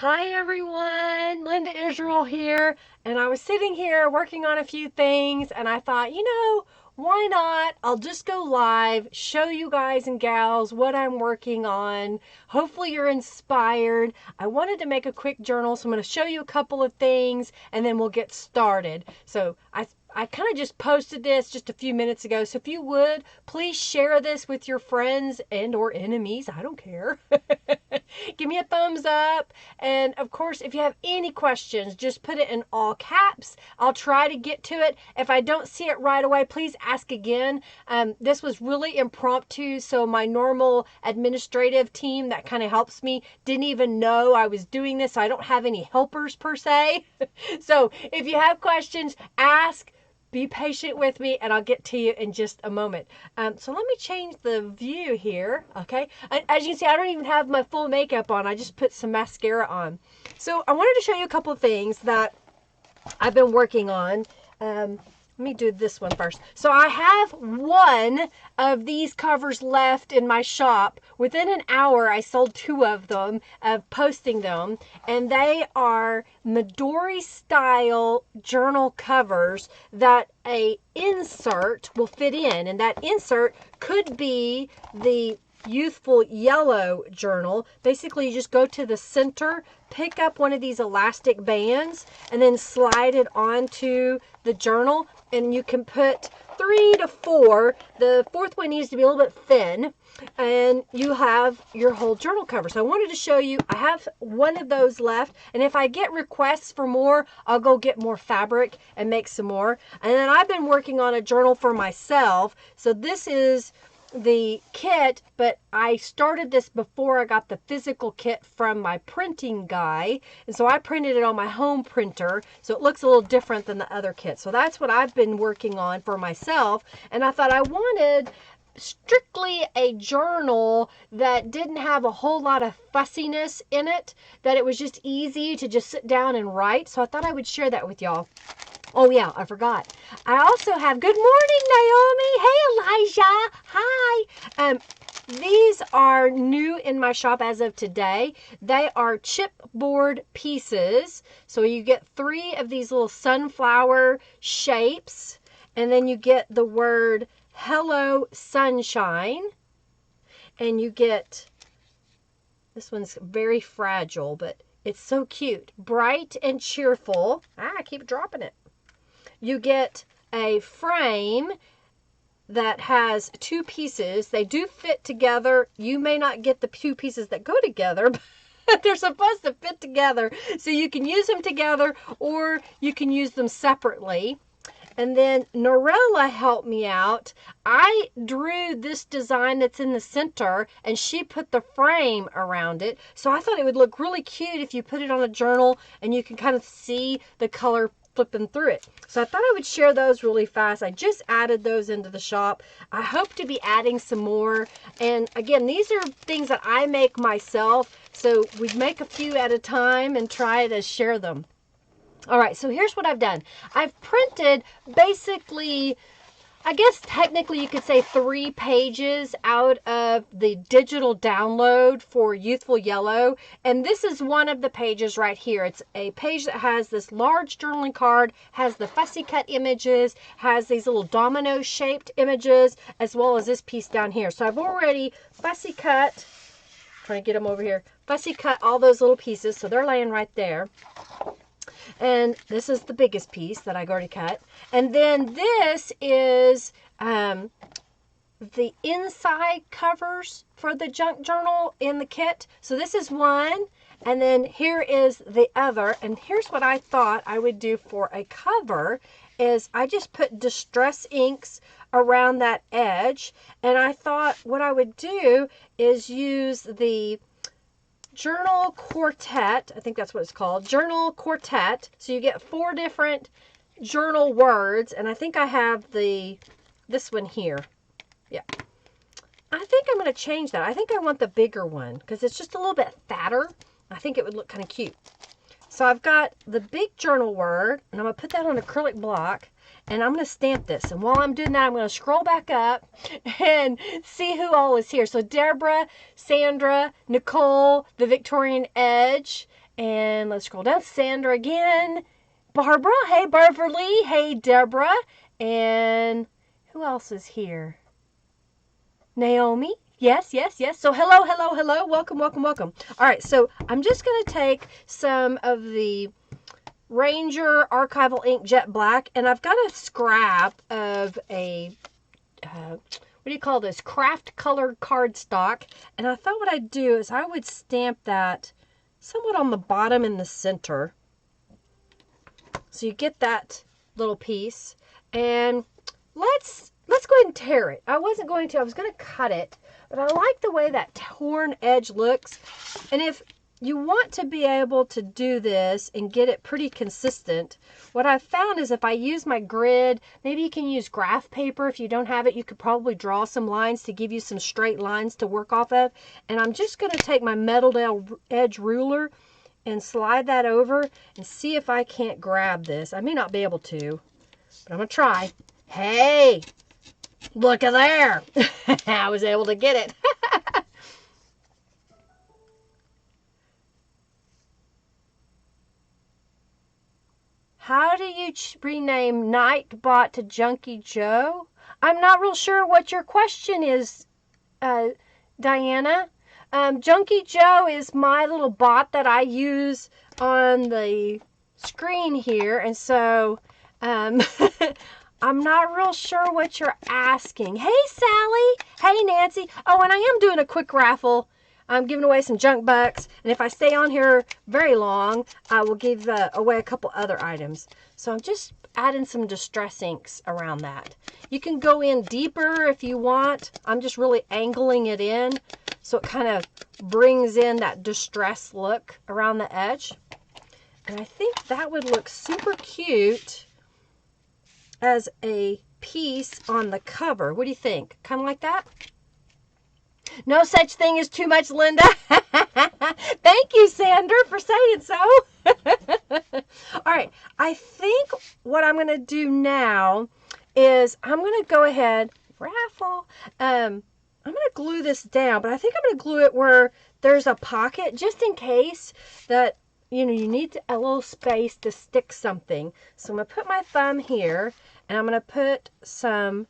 Hi everyone, Linda Israel here, and I was sitting here working on a few things and I thought, why not? I'll just go live, show you guys and gals what I'm working on. Hopefully you're inspired. I wanted to make a quick journal, so I'm going to show you a couple of things and then we'll get started. So I kind of just posted this just a few minutes ago, so if you would, please share this with your friends and or enemies. I don't care. Give me a thumbs up. And of course, if you have any questions, just put it in all caps. I'll try to get to it. If I don't see it right away, please ask again. This was really impromptu, so my normal administrative team that kind of helps me didn't even know I was doing this. So I don't have any helpers per se. So if you have questions, ask. Be patient with me and I'll get to you in just a moment. So let me change the view here, okay? As you can see, I don't even have my full makeup on. I just put some mascara on. So I wanted to show you a couple of things that I've been working on. Let me do this one first. So I have one of these covers left in my shop. Within an hour, I sold two of them, of posting them. And they are Midori style journal covers that a insert will fit in. And that insert could be the Youthful yellow journal. Basically, you just go to the center, pick up one of these elastic bands, and then slide it onto the journal. And you can put 3 to 4. The fourth one needs to be a little bit thin. And you have your whole journal cover. So I wanted to show you, I have one of those left. And if I get requests for more, I'll go get more fabric and make some more. And then I've been working on a journal for myself. So this is the kit, but I started this before I got the physical kit from my printing guy, and so I printed it on my home printer, so it looks a little different than the other kit. So that's what I've been working on for myself, and I thought I wanted strictly a journal that didn't have a whole lot of fussiness in it, that it was just easy to just sit down and write. So I thought I would share that with y'all. Oh yeah, I forgot. I also have, good morning, Naomi. Hey, Elijah. Hi. These are new in my shop as of today. They are chipboard pieces. So you get 3 of these little sunflower shapes. And then you get the word Hello Sunshine. And you get, this one's very fragile, but it's so cute. Bright and cheerful. I keep dropping it. You get a frame that has 2 pieces. They do fit together. You may not get the 2 pieces that go together, but they're supposed to fit together. So you can use them together or you can use them separately. And then Norella helped me out. I drew this design that's in the center and she put the frame around it. So I thought it would look really cute if you put it on a journal and you can kind of see the color flipping through it. So I thought I would share those really fast. I just added those into the shop. I hope to be adding some more. And again, these are things that I make myself. So we make a few at a time and try to share them. All right, so here's what I've done. I've printed basically, I guess technically you could say 3 pages out of the digital download for Youthful Yellow. And this is one of the pages right here. It's a page that has this large journaling card, has the fussy cut images, has these little domino shaped images, as well as this piece down here. So I've already fussy cut, trying to get them over here, fussy cut all those little pieces. So they're laying right there. And this is the biggest piece that I already cut. And then this is the inside covers for the junk journal in the kit. So this is one. And then here is the other. And here's what I thought I would do for a cover is I just put distress inks around that edge. And I thought what I would do is use the Journal Quartet, I think that's what it's called, Journal Quartet. So you get 4 different journal words, and I think I have this one here. Yeah. I think I'm going to change that. I think I want the bigger one because it's just a little bit fatter. I think it would look kind of cute. So I've got the big journal word, and I'm going to put that on acrylic block. And I'm going to stamp this. And while I'm doing that, I'm going to scroll back up and see who all is here. So Deborah, Sandra, Nicole, the Victorian Edge, And let's scroll down. Sandra again. Barbara. Hey, Beverly. Hey, Deborah. And who else is here? Naomi. Yes, yes, yes. So hello, hello, hello. Welcome, welcome, welcome. All right, so I'm just going to take some of the Ranger Archival ink Jet Black, and I've got a scrap of a, what do you call this? Craft colored cardstock. And I thought what I'd do is I would stamp that somewhat on the bottom in the center. So you get that little piece. And let's go ahead and tear it. I wasn't going to. I was going to cut it. But I like the way that torn edge looks. And if you want to be able to do this and get it pretty consistent, what I've found is if I use my grid, maybe you can use graph paper. If you don't have it, you could probably draw some lines to give you some straight lines to work off of. And I'm just going to take my metal edge ruler and slide that over and see if I can't grab this. I may not be able to, but I'm going to try. Hey, look at there. I was able to get it. How do you rename Nightbot to Junkie Joe? I'm not real sure what your question is, Diana. Junkie Joe is my little bot that I use on the screen here. And so I'm not real sure what you're asking. Hey, Sally. Hey, Nancy. Oh, and I am doing a quick raffle. I'm giving away some junk bucks. And if I stay on here very long, I will give away a couple other items. So I'm just adding some distress inks around that. You can go in deeper if you want. I'm just really angling it in so it kind of brings in that distress look around the edge. And I think that would look super cute as a piece on the cover. What do you think? Kind of like that? No such thing as too much, Linda. Thank you, Sandra, for saying so. All right. I think what I'm going to do now is I'm going to go ahead, Raffle. I'm going to glue this down, but I think I'm going to glue it where there's a pocket just in case that, you know, you need a little space to stick something. So I'm going to put my thumb here and I'm going to put some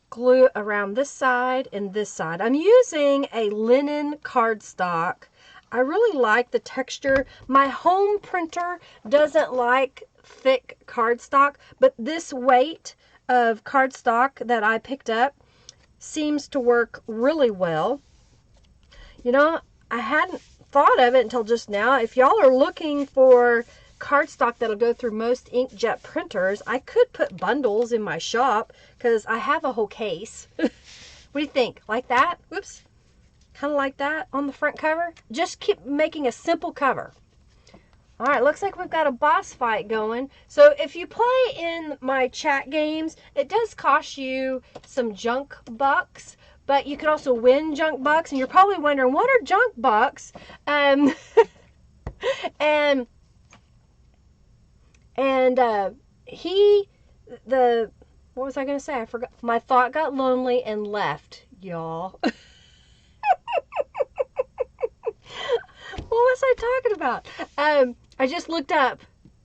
glue around this side and this side. I'm using a linen cardstock. I really like the texture. My home printer doesn't like thick cardstock, but this weight of cardstock that I picked up seems to work really well. You know, I hadn't thought of it until just now. If y'all are looking for cardstock that'll go through most inkjet printers, I could put bundles in my shop because I have a whole case. What do you think? Like that? Whoops. Kind of like that on the front cover. Just keep making a simple cover. All right, looks like we've got a boss fight going. So if you play in my chat games, it does cost you some junk bucks, but you could also win junk bucks. And you're probably wondering, what are junk bucks? And what was I going to say? I forgot. My thought got lonely and left, y'all. What was I talking about? I just looked up.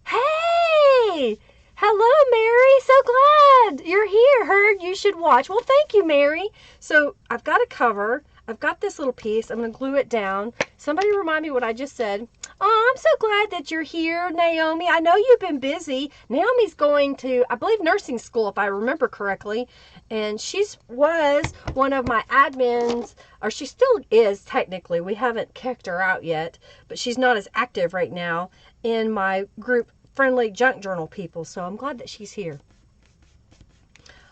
Hey! Hello, Mary. So glad you're here. Heard you should watch. Well, thank you, Mary. So I've got a cover. I've got this little piece. I'm going to glue it down. Somebody remind me what I just said. Oh, I'm so glad that you're here, Naomi. I know you've been busy. Naomi's going to, I believe, nursing school, if I remember correctly. And was one of my admins, or she still is technically. We haven't kicked her out yet, but she's not as active right now in my group, Friendly Junk Journal people. So I'm glad that she's here.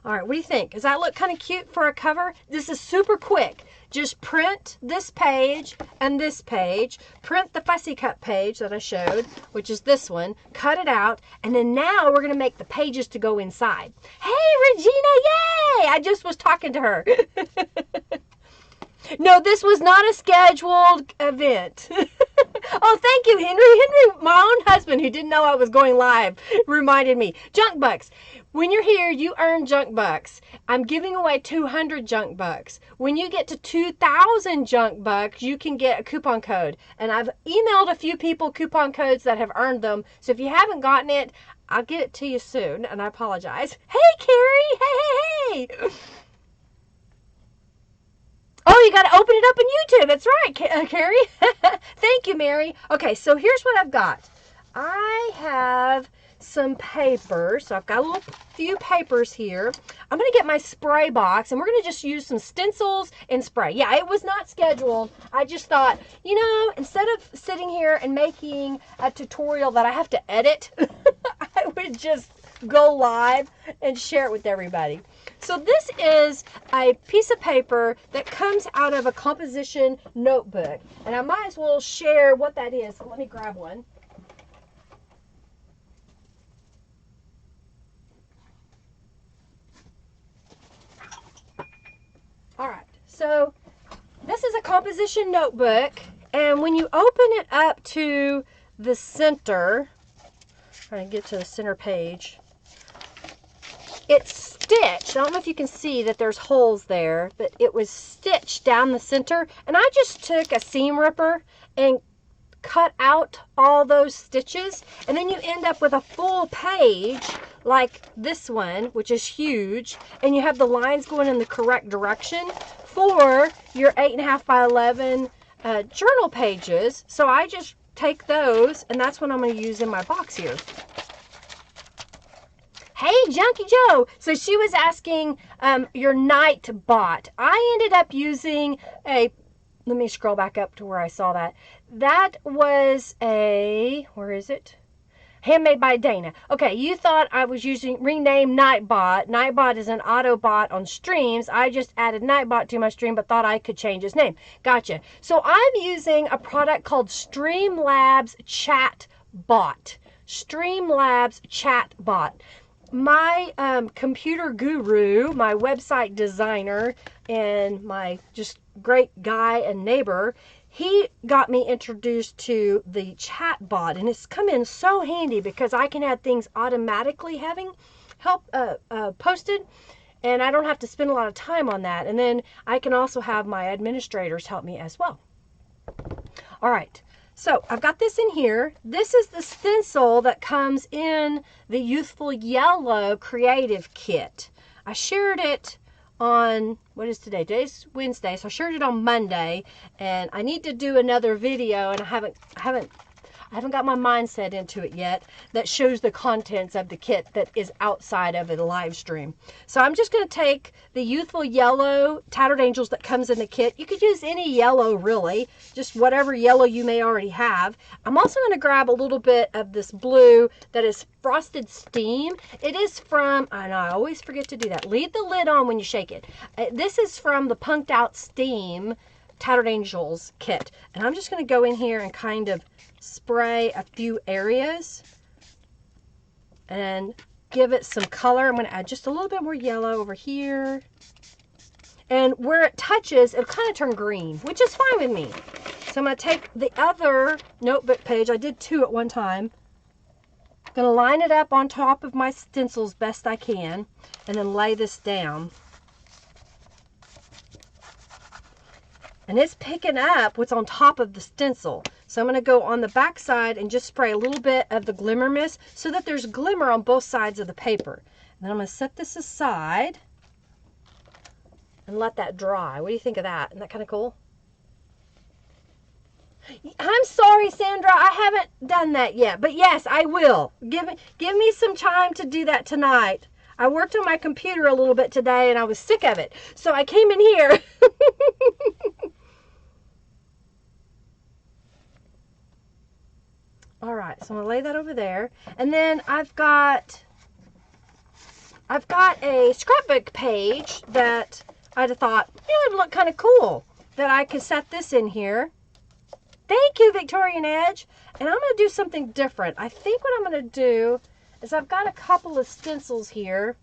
All right, what do you think? Does that look kind of cute for a cover? This is super quick. Just print this page and this page. Print the fussy cut page that I showed, which is this one. Cut it out. And then now we're going to make the pages to go inside. Hey, Regina, yay! I just was talking to her. No, this was not a scheduled event. Oh, thank you, Henry. Henry, my own husband, who didn't know I was going live, reminded me. Junk bucks. When you're here, you earn junk bucks. I'm giving away 200 junk bucks. When you get to 2,000 junk bucks, you can get a coupon code. And I've emailed a few people coupon codes that have earned them. So if you haven't gotten it, I'll get it to you soon. And I apologize. Hey, Carrie. Hey, hey, hey. Oh, you got to open it up on YouTube. That's right, Carrie. Thank you, Mary. Okay, so here's what I've got. I have some paper. So I've got a few papers here. I'm going to get my spray box, and we're going to just use some stencils and spray. Yeah, it was not scheduled. I just thought, you know, instead of sitting here and making a tutorial that I have to edit, I would just go live and share it with everybody. So this is a piece of paper that comes out of a composition notebook. And I might as well share what that is. So let me grab one. All right, so this is a composition notebook. And when you open it up to the center, trying to get to the center page, it's stitched. I don't know if you can see that there's holes there, but it was stitched down the center. And I just took a seam ripper and cut out all those stitches. And then you end up with a full page like this one, which is huge. And you have the lines going in the correct direction for your 8.5 by 11 journal pages. So I just take those, and that's what I'm going to use in my box here. Hey, Junkie Joe. So she was asking your night bot. I ended up using a, let me scroll back up to where I saw that. That was a, where is it? Handmade by Dana. Okay, you thought I was using rename Nightbot. Nightbot is an Autobot on streams. I just added Nightbot to my stream, but thought I could change his name. Gotcha. So I'm using a product called Streamlabs Chatbot. Streamlabs Chatbot. My computer guru, my website designer, and my just great guy and neighbor, he got me introduced to the chatbot, and it's come in so handy because I can have things automatically posted, and I don't have to spend a lot of time on that. And then I can also have my administrators help me as well. All right. So I've got this in here. This is the stencil that comes in the Youthful Yellow Creative Kit. I shared it on, what is today? Today's Wednesday, so I shared it on Monday, and I need to do another video, and I haven't got my mindset into it yet, that shows the contents of the kit that is outside of a live stream. So I'm just going to take the Youthful Yellow Tattered Angels that comes in the kit. You could use any yellow, really, just whatever yellow you may already have. I'm also going to grab a little bit of this blue that is Frosted Steam. It is from, I know, I always forget to do that. Leave the lid on when you shake it. This is from the Punked Out Steam Tattered Angels kit. And I'm just going to go in here and kind of spray a few areas and give it some color. I'm going to add just a little bit more yellow over here, and where it touches it'll kind of turn green, which is fine with me. So I'm going to take the other notebook page, I did two at one time, I'm going to line it up on top of my stencils best I can, and then lay this down. And it's picking up what's on top of the stencil. So I'm going to go on the back side and just spray a little bit of the Glimmer Mist so that there's glimmer on both sides of the paper. And then I'm going to set this aside and let that dry. What do you think of that? Isn't that kind of cool? I'm sorry, Sandra, I haven't done that yet. But yes, I will. Give me some time to do that tonight. I worked on my computer a little bit today and I was sick of it. So I came in here. All right, so I'm gonna lay that over there. And then I've got a scrapbook page that I'd thought, it would look kind of cool that I could set this in here. Thank you, Victorian Edge. And I'm gonna do something different. I think what I'm gonna do is I've got a couple of stencils here.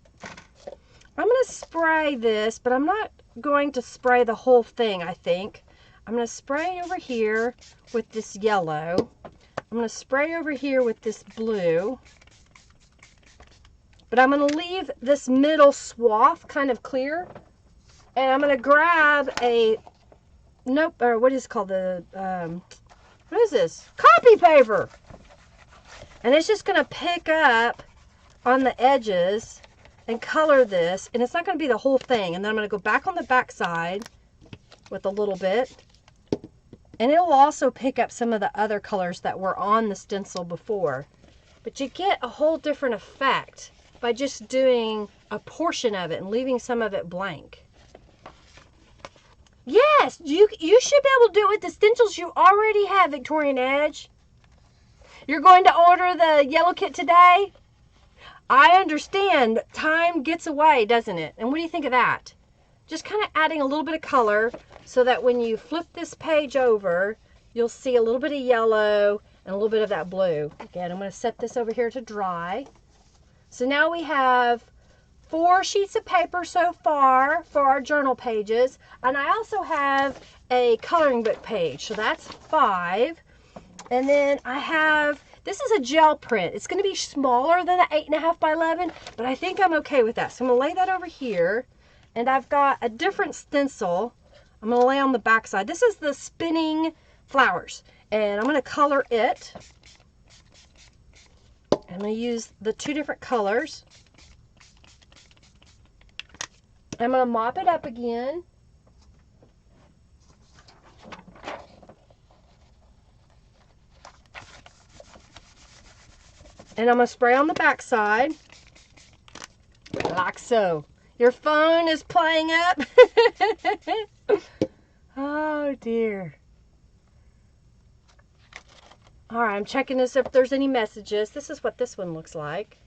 I'm gonna spray this, but I'm not going to spray the whole thing, I think. I'm gonna spray over here with this yellow. I'm going to spray over here with this blue. But I'm going to leave this middle swath kind of clear. And I'm going to grab a, what is it called? What is this? Copy paper. And it's just going to pick up on the edges and color this. And it's not going to be the whole thing. And then I'm going to go back on the back side with a little bit. And it will also pick up some of the other colors that were on the stencil before. But you get a whole different effect by just doing a portion of it and leaving some of it blank. Yes, you should be able to do it with the stencils you already have, Victorian Edge. You're going to order the yellow kit today? I understand. Time gets away, doesn't it? And what do you think of that? Just kind of adding a little bit of color so that when you flip this page over, you'll see a little bit of yellow and a little bit of that blue. Again, I'm going to set this over here to dry. So now we have 4 sheets of paper so far for our journal pages. And I also have a coloring book page. So that's 5. And then I have, this is a gel print. It's going to be smaller than the 8.5 by 11, but I think I'm okay with that. So I'm going to lay that over here. And I've got a different stencil I'm going to lay on the back side. This is the spinning flowers. And I'm going to color it. I'm going to use the 2 different colors. I'm going to mop it up again. And I'm going to spray on the back side. Like so. Your phone is playing up. Oh dear. Alright, I'm checking this if there's any messages. This is what this one looks like.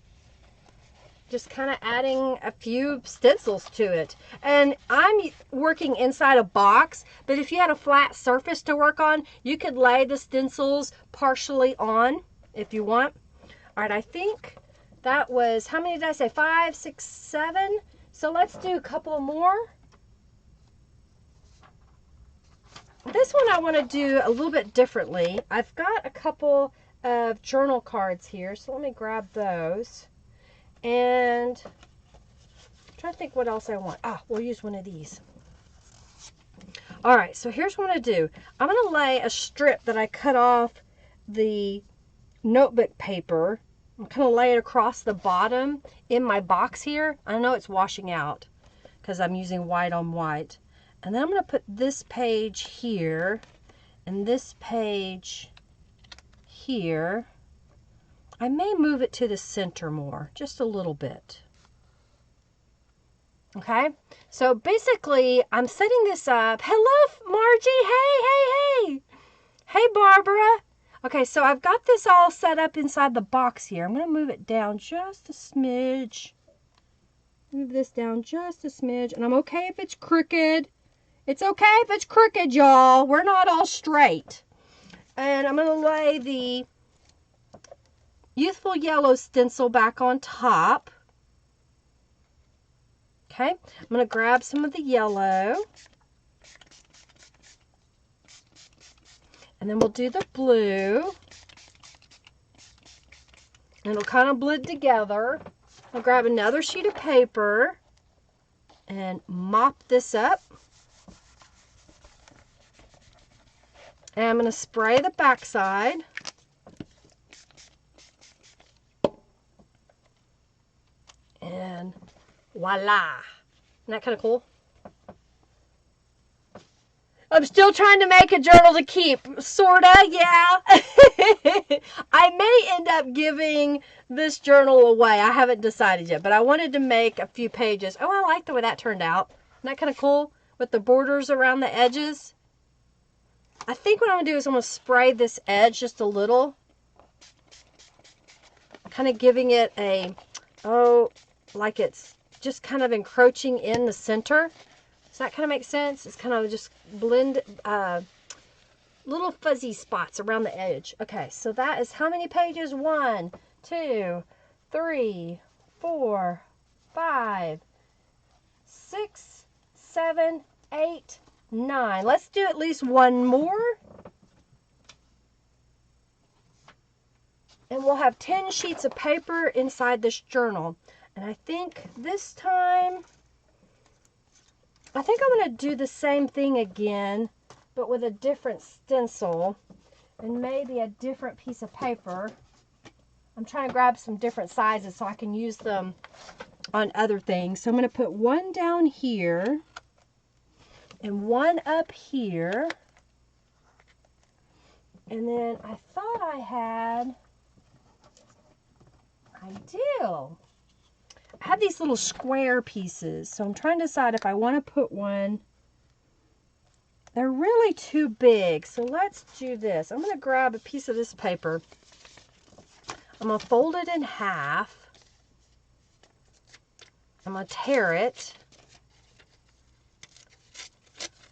Just kind of adding a few stencils to it. And I'm working inside a box, but if you had a flat surface to work on, you could lay the stencils partially on if you want. Alright, I think that was, how many did I say? 5, 6, 7? So let's do a couple more. This one I want to do a little bit differently. I've got a couple of journal cards here, so let me grab those. And I'm trying to think what else I want. We'll use one of these. All right, so here's what I'm going to do. I'm going to lay a strip that I cut off the notebook paper. I'm going to lay it across the bottom in my box here. I know it's washing out because I'm using white on white. And then I'm going to put this page here and this page here. I may move it to the center more, just a little bit. Okay, so basically I'm setting this up. Hello, Margie. Hey. Hey, Barbara. Okay, so I've got this all set up inside the box here. I'm going to move it down just a smidge. Move this down just a smidge. And I'm okay if it's crooked. It's okay if it's crooked, y'all. We're not all straight. And I'm going to lay the Youthful Yellow stencil back on top. Okay, I'm going to grab some of the yellow. And then we'll do the blue. And it'll kind of blend together. I'll grab another sheet of paper and mop this up. And I'm going to spray the back side. And voila. Isn't that kind of cool? I'm still trying to make a journal to keep. Sorta, yeah. I may end up giving this journal away. I haven't decided yet, but I wanted to make a few pages. Oh, I like the way that turned out. Isn't that kind of cool? With the borders around the edges. I think what I'm going to do is I'm going to spray this edge just a little. Kind of giving it a, like it's just kind of encroaching in the center. Does that kind of make sense? It's kind of just blend, little fuzzy spots around the edge. Okay, so that is how many pages? 1, 2, 3, 4, 5, 6, 7, 8, 9. Let's do at least one more. And we'll have 10 sheets of paper inside this journal. And I think this time, I think I'm going to do the same thing again, but with a different stencil and maybe a different piece of paper. I'm trying to grab some different sizes so I can use them on other things. So I'm going to put one down here and one up here. And then I thought I do. I have these little square pieces, so I'm trying to decide if I want to put one. They're really too big, so let's do this. I'm going to grab a piece of this paper. I'm going to fold it in half. I'm going to tear it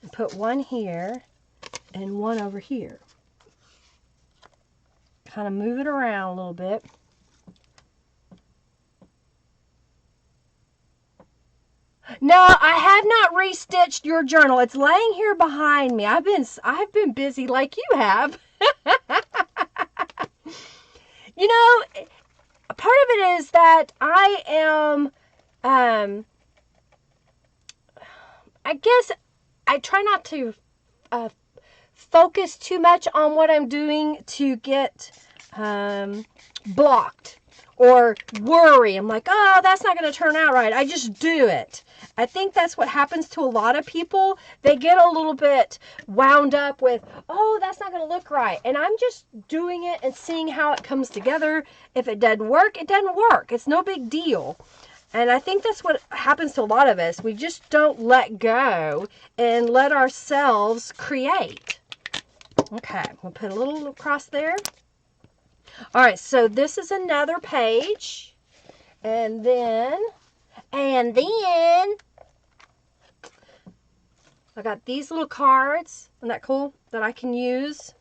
and put one here and one over here. Kind of move it around a little bit. No, I have not restitched your journal. It's laying here behind me. I've been busy like you have. You know, part of it is that I am, I guess I try not to focus too much on what I'm doing to get blocked or worry. I'm like, oh, that's not going to turn out right. I just do it. I think that's what happens to a lot of people. They get a little bit wound up with, oh, that's not going to look right. And I'm just doing it and seeing how it comes together. If it doesn't work, it doesn't work. It's no big deal. And I think that's what happens to a lot of us. We just don't let go and let ourselves create. Okay, we'll put a little across there. All right, so this is another page. And then I got these little cards. Isn't that cool? That I can use.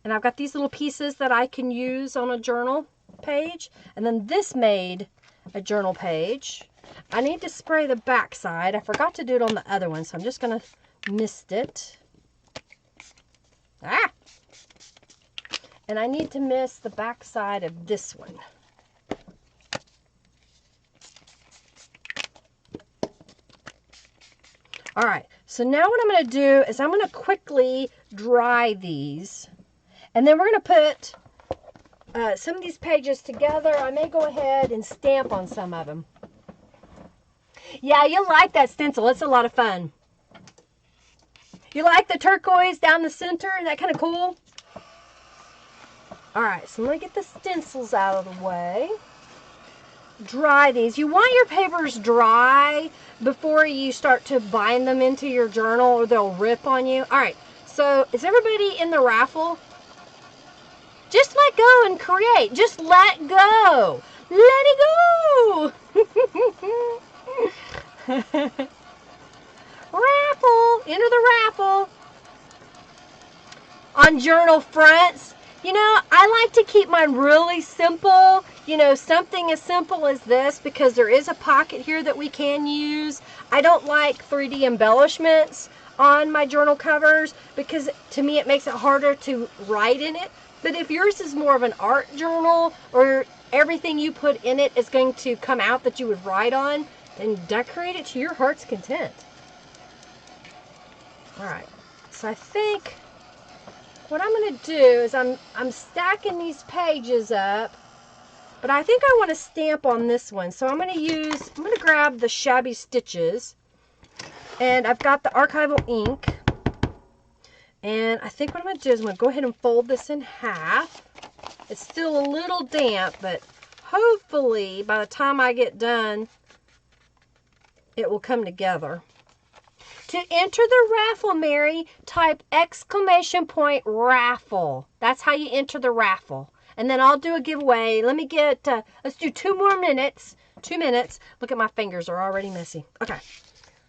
And I've got these little pieces that I can use on a journal page. And then this made a journal page. I need to spray the back side. I forgot to do it on the other one, so I'm just going to mist it. Ah! And I need to mist the back side of this one. All right, so now what I'm going to do is I'm going to quickly dry these. And then we're going to put some of these pages together. I may go ahead and stamp on some of them. Yeah, you'll like that stencil. It's a lot of fun. You like the turquoise down the center? Isn't that kind of cool? All right, so let me get the stencils out of the way. Dry these. You want your papers dry before you start to bind them into your journal or they'll rip on you. All right, so is everybody in the raffle? Just let go and create. Just let go. Let it go. Raffle. Enter the raffle. On journal fronts. You know, I like to keep mine really simple. You know, something as simple as this because there is a pocket here that we can use. I don't like 3D embellishments on my journal covers because to me it makes it harder to write in it. But if yours is more of an art journal or everything you put in it is going to come out that you would write on, then decorate it to your heart's content. All right, so I think what I'm going to do is I'm stacking these pages up, but I think I want to stamp on this one. So I'm going to grab the Shabby Stitches, and I've got the Archival ink. And I think what I'm going to do is I'm going to go ahead and fold this in half. It's still a little damp, but hopefully by the time I get done, it will come together. To enter the raffle, Mary, type !raffle. That's how you enter the raffle. And then I'll do a giveaway. Let me get, let's do 2 more minutes. 2 minutes. Look at my fingers, they're already messy. Okay,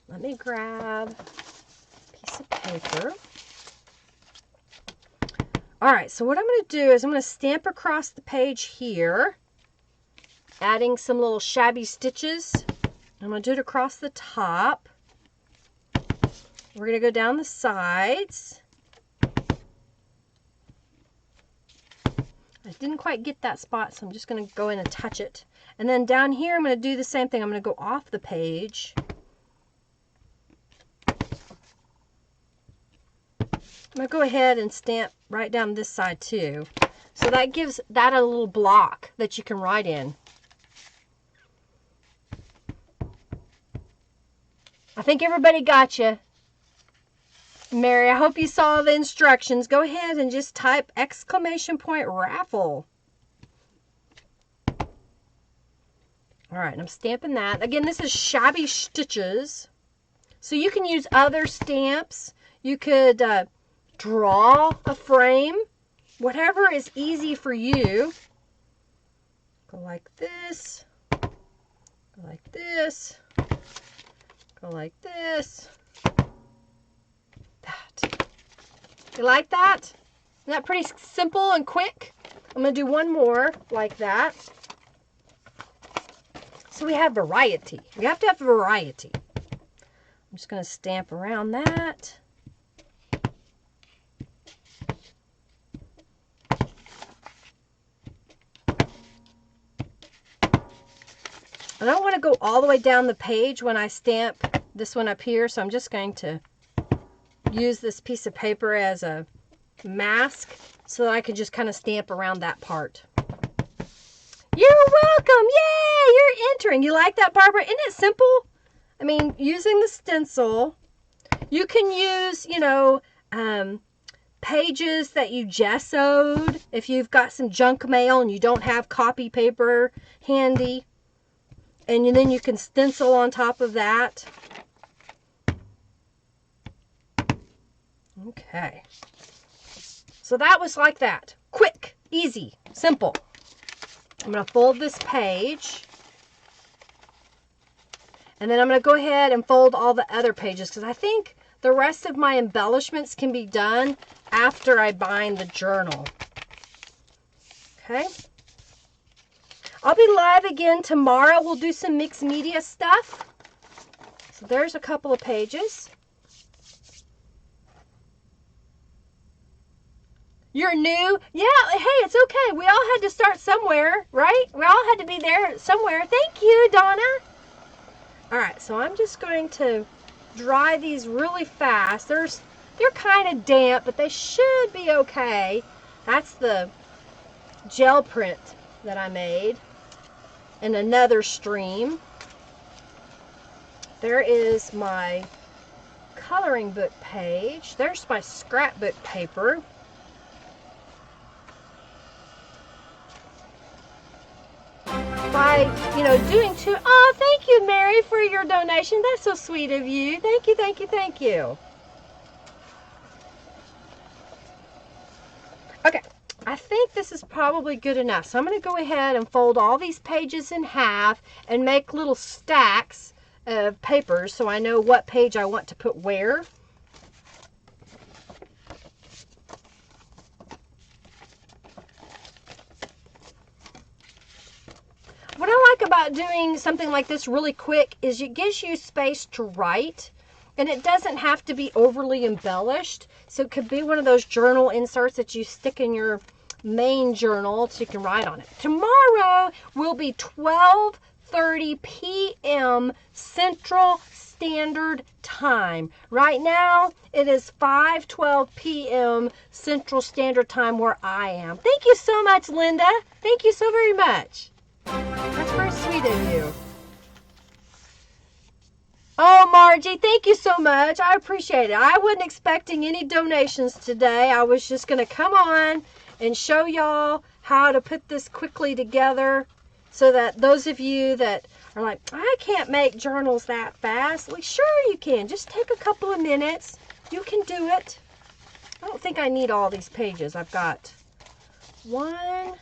let me grab a piece of paper. All right, so what I'm going to do is I'm going to stamp across the page here, adding some little Shabby Stitches. I'm going to do it across the top. We're going to go down the sides. I didn't quite get that spot, so I'm just going to go in and touch it. And then down here, I'm going to do the same thing. I'm going to go off the page. I'm going to go ahead and stamp right down this side too. So that gives that a little block that you can write in. I think everybody got you. Mary, I hope you saw the instructions. Go ahead and just type !raffle. All right, and I'm stamping that. Again, this is Shabby Stitches. So you can use other stamps. You could draw a frame. Whatever is easy for you. Go like this. Go like this. Go like this. That. You like that? Isn't that pretty simple and quick? I'm going to do one more like that. So we have variety. We have to have variety. I'm just going to stamp around that. I don't want to go all the way down the page when I stamp this one up here, so I'm just going to use this piece of paper as a mask so that I can just kind of stamp around that part. You're welcome! Yay! You're entering. You like that, Barbara? Isn't it simple? I mean, using the stencil, you can use, you know, pages that you gessoed. If you've got some junk mail and you don't have copy paper handy. And then you can stencil on top of that. Okay. So that was like that. Quick, easy, simple. I'm going to fold this page. And then I'm going to go ahead and fold all the other pages because I think the rest of my embellishments can be done after I bind the journal. Okay. I'll be live again tomorrow. We'll do some mixed media stuff. So there's a couple of pages. You're new? Yeah, hey, it's okay. We all had to start somewhere, right? We all had to be there somewhere. Thank you, Donna. All right, so I'm just going to dry these really fast. They're kind of damp, but they should be okay. That's the gel print that I made. And another stream. There is my coloring book page. There's my scrapbook paper. By, doing two. Oh, thank you, Mary, for your donation. That's so sweet of you. Thank you, thank you, thank you. Okay. I think this is probably good enough. So I'm going to go ahead and fold all these pages in half and make little stacks of papers so I know what page I want to put where. What I like about doing something like this really quick is it gives you space to write. And it doesn't have to be overly embellished. So it could be one of those journal inserts that you stick in your main journal so you can write on it. Tomorrow will be 12:30 p.m. Central Standard Time. Right now, it is 5:12 p.m. Central Standard Time where I am. Thank you so much, Linda. Thank you so very much. That's very sweet of you. Oh, Margie, thank you so much. I appreciate it. I wasn't expecting any donations today. I was just going to come on and show y'all how to put this quickly together so that those of you that are like, I can't make journals that fast. Well, sure you can. Just take a couple of minutes. You can do it. I don't think I need all these pages. I've got 1,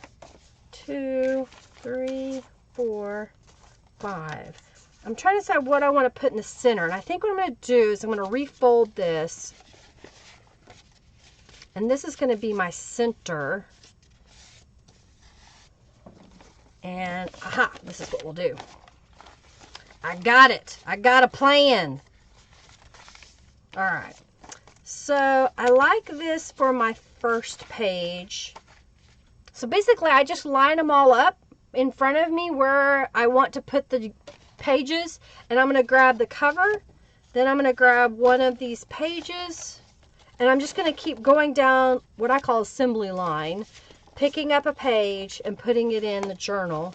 2, 3, 4, 5. I'm trying to decide what I want to put in the center. And I think what I'm going to do is I'm going to refold this. And this is going to be my center. And, aha, this is what we'll do. I got it. I got a plan. All right. So I like this for my first page. So basically I just line them all up in front of me where I want to put the pages, and I'm going to grab the cover. Then I'm going to grab one of these pages, and I'm just going to keep going down what I call assembly line, picking up a page and putting it in the journal.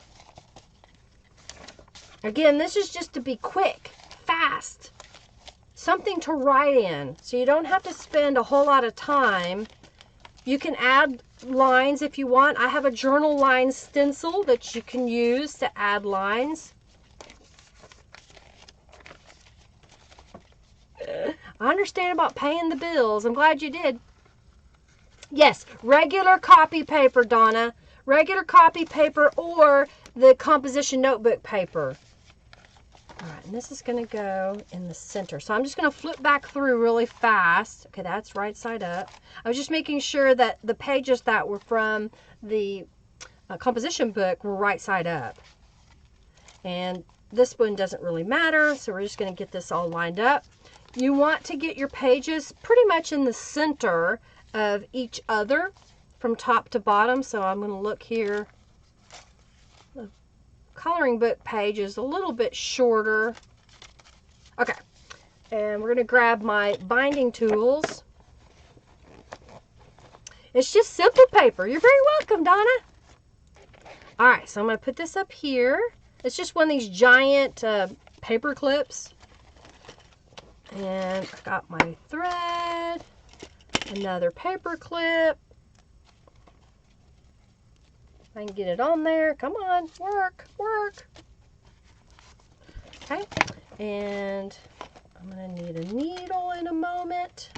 Again, this is just to be quick, fast, something to write in, so you don't have to spend a whole lot of time. You can add lines if you want. I have a journal line stencil that you can use to add lines. I understand about paying the bills. I'm glad you did. Yes, regular copy paper, Donna. Regular copy paper or the composition notebook paper. All right, and this is going to go in the center. So I'm just going to flip back through really fast. Okay, that's right side up. I was just making sure that the pages that were from the composition book were right side up. And this one doesn't really matter, so we're just going to get this all lined up. You want to get your pages pretty much in the center of each other from top to bottom. So I'm going to look here. The coloring book page is a little bit shorter. Okay, and we're going to grab my binding tools. It's just simple paper. You're very welcome, Donna. All right, so I'm going to put this up here. It's just one of these giant paper clips. And I've got my thread, another paper clip. I can get it on there. Come on, work, work. Okay, and I'm going to need a needle in a moment.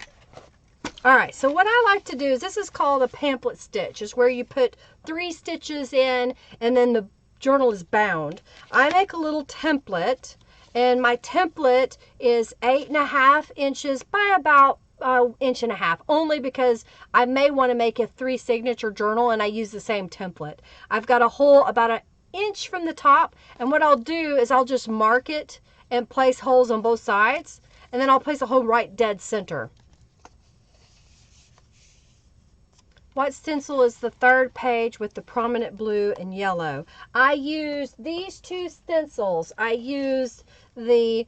All right, so what I like to do is, this is called a pamphlet stitch. It's where you put 3 stitches in and then the journal is bound. I make a little template, and my template is 8.5 inches by about 1.5 inches, only because I may want to make a 3 signature journal and I use the same template. I've got a hole about 1 inch from the top, and what I'll do is I'll just mark it and place holes on both sides, and then I'll place a hole right dead center. White stencil is the 3rd page with the prominent blue and yellow. I used these 2 stencils. I used the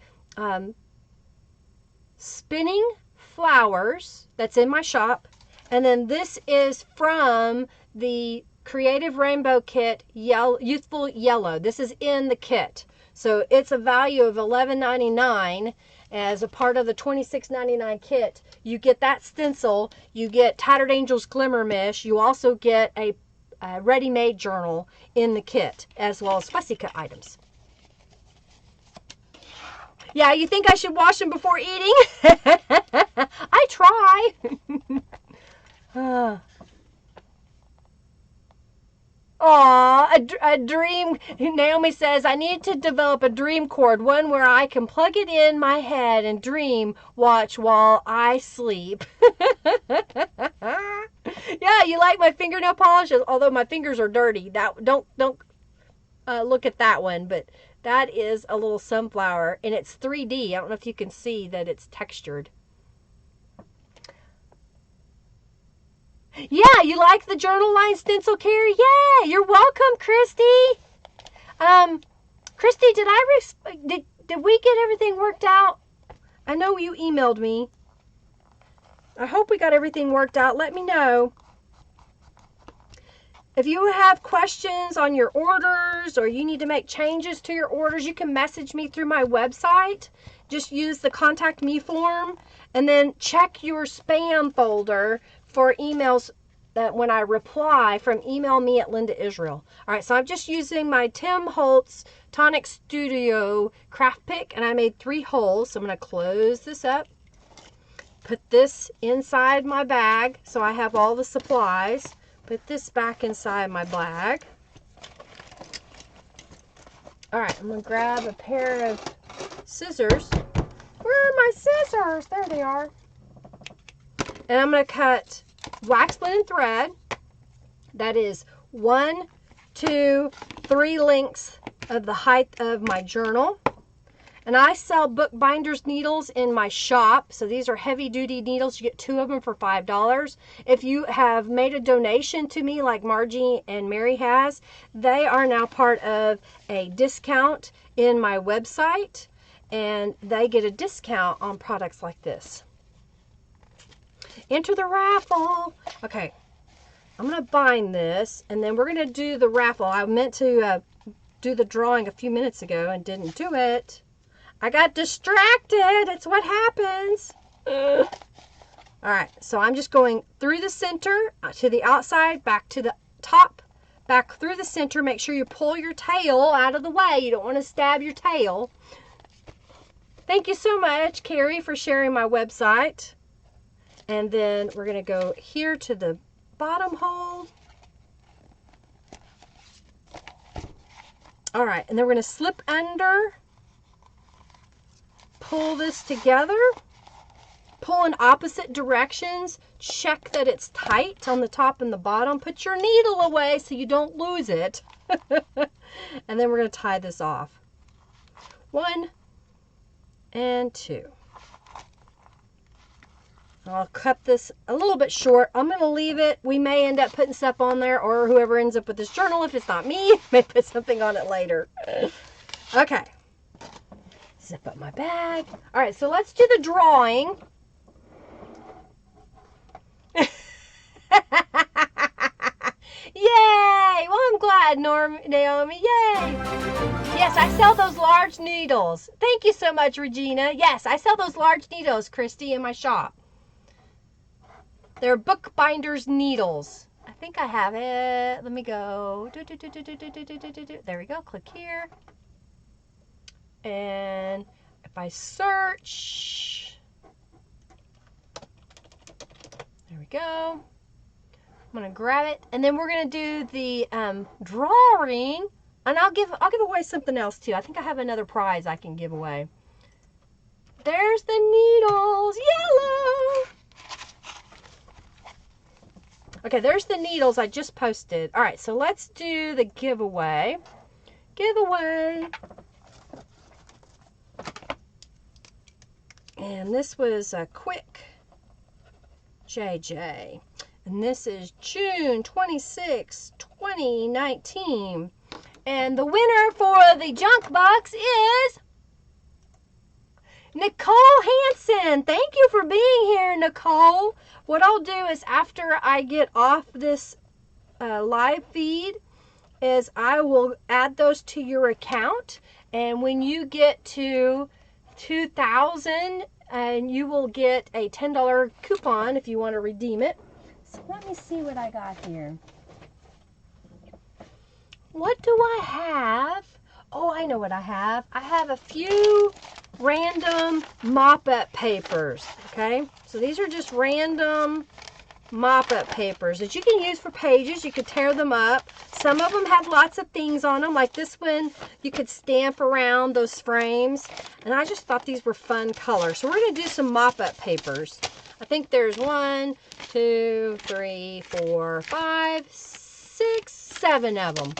Spinning Flowers that's in my shop, and then this is from the Creative Rainbow Kit, Youthful Yellow. This is in the kit, so it's a value of $11.99. As a part of the $26.99 kit, you get that stencil, you get Tattered Angels Glimmer Mesh, you also get a ready-made journal in the kit, as well as fussy cut items. Yeah, you think I should wash them before eating? I try. Aw, a dream. Naomi says, I need to develop a dream cord, one where I can plug it in my head and dream watch while I sleep. Yeah, you like my fingernail polishes, although my fingers are dirty. Don't look at that one, but that is a little sunflower, and it's 3D. I don't know if you can see that it's textured. Yeah, you like the journal line stencil, Carrie? Yeah, you're welcome, Christy. Christy, did we get everything worked out? I know you emailed me. I hope we got everything worked out. Let me know. If you have questions on your orders or you need to make changes to your orders, you can message me through my website. Just use the contact me form, and then check your spam folder for emails that when I reply from email me at Linda Israel. All right, so I'm just using my Tim Holtz Tonic Studio craft pick, and I made 3 holes. So I'm going to close this up, put this inside my bag so I have all the supplies. Put this back inside my bag. All right, I'm going to grab a pair of scissors. Where are my scissors? There they are. And I'm going to cut wax blended thread. That is 1, 2, 3 lengths of the height of my journal. And I sell bookbinders needles in my shop. So these are heavy duty needles. You get 2 of them for $5. If you have made a donation to me like Margie and Mary has, they are now part of a discount in my website. And they get a discount on products like this. Enter the raffle. Okay, I'm going to bind this. And then we're going to do the raffle. I meant to do the drawing a few minutes ago and didn't do it. I got distracted. It's what happens. All right, so I'm just going through the center to the outside, back to the top, back through the center. Make sure you pull your tail out of the way. You don't want to stab your tail. Thank you so much, Carrie, for sharing my website. And then we're going to go here to the bottom hole. All right, and then we're going to slip under, pull this together, pull in opposite directions, check that it's tight on the top and the bottom, put your needle away so you don't lose it, and then we're going to tie this off. 1 and 2. I'll cut this a little bit short. I'm going to leave it. We may end up putting stuff on there, or whoever ends up with this journal, if it's not me, may put something on it later. Okay. Zip up my bag. All right, so let's do the drawing. Yay! Well, I'm glad, Naomi. Yay! Yes, I sell those large needles. Thank you so much, Regina. Yes, I sell those large needles, Christy, in my shop. They're bookbinders needles. I think I have it. Let me go. There we go. Click here. And if I search, there we go. I'm going to grab it. And then we're going to do the drawing. And I'll give away something else too. I think I have another prize I can give away. There's the needles. Yellow. Okay, there's the needles I just posted. All right, so let's do the giveaway. Giveaway. And this was a quick JJ. And this is June 26, 2019. And the winner for the junk box is Nicole Hansen. Thank you for being here, Nicole. What I'll do is after I get off this live feed is I will add those to your account. And when you get to 2,000, and you will get a $10 coupon if you want to redeem it. So let me see what I got here. What do I have? Oh, I know what I have. I have a few random mop-up papers, okay? So these are just random mop-up papers that you can use for pages. You could tear them up. Some of them have lots of things on them, like this one. You could stamp around those frames. And I just thought these were fun colors. So we're going to do some mop-up papers. I think there's 1, 2, 3, 4, 5, 6, 7 of them.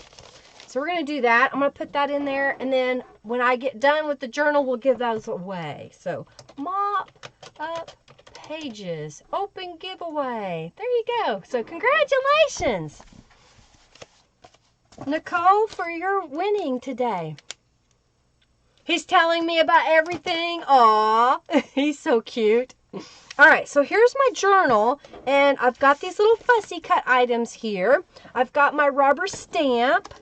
So we're going to do that. I'm going to put that in there. And then when I get done with the journal, we'll give those away. So mop up pages. Open giveaway. There you go. So congratulations, Nicole, for your winning today. He's telling me about everything. Aw, he's so cute. All right, so here's my journal, and I've got these little fussy cut items here. I've got my rubber stamp,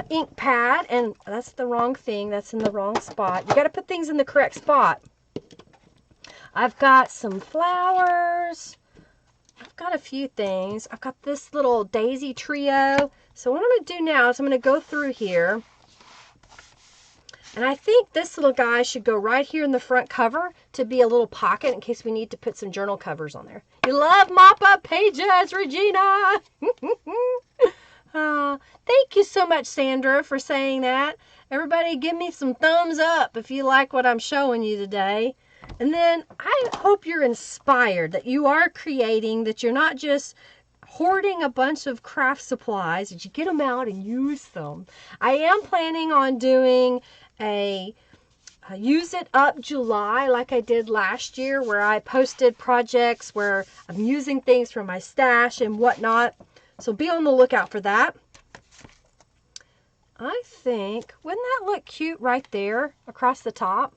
ink pad, and that's the wrong thing. That's in the wrong spot. You got to put things in the correct spot. I've got some flowers. I've got a few things. I've got this little daisy trio. So what I'm going to do now is I'm going to go through here. And I think this little guy should go right here in the front cover to be a little pocket in case we need to put some journal covers on there. You love mop-up pages, Regina. Thank you so much, Sandra, for saying that. Everybody give me some thumbs up if you like what I'm showing you today. And then I hope you're inspired, that you are creating, that you're not just hoarding a bunch of craft supplies, that you get them out and use them. I am planning on doing a use it up July like I did last year, where I posted projects where I'm using things from my stash and whatnot. So be on the lookout for that. I think, wouldn't that look cute right there across the top?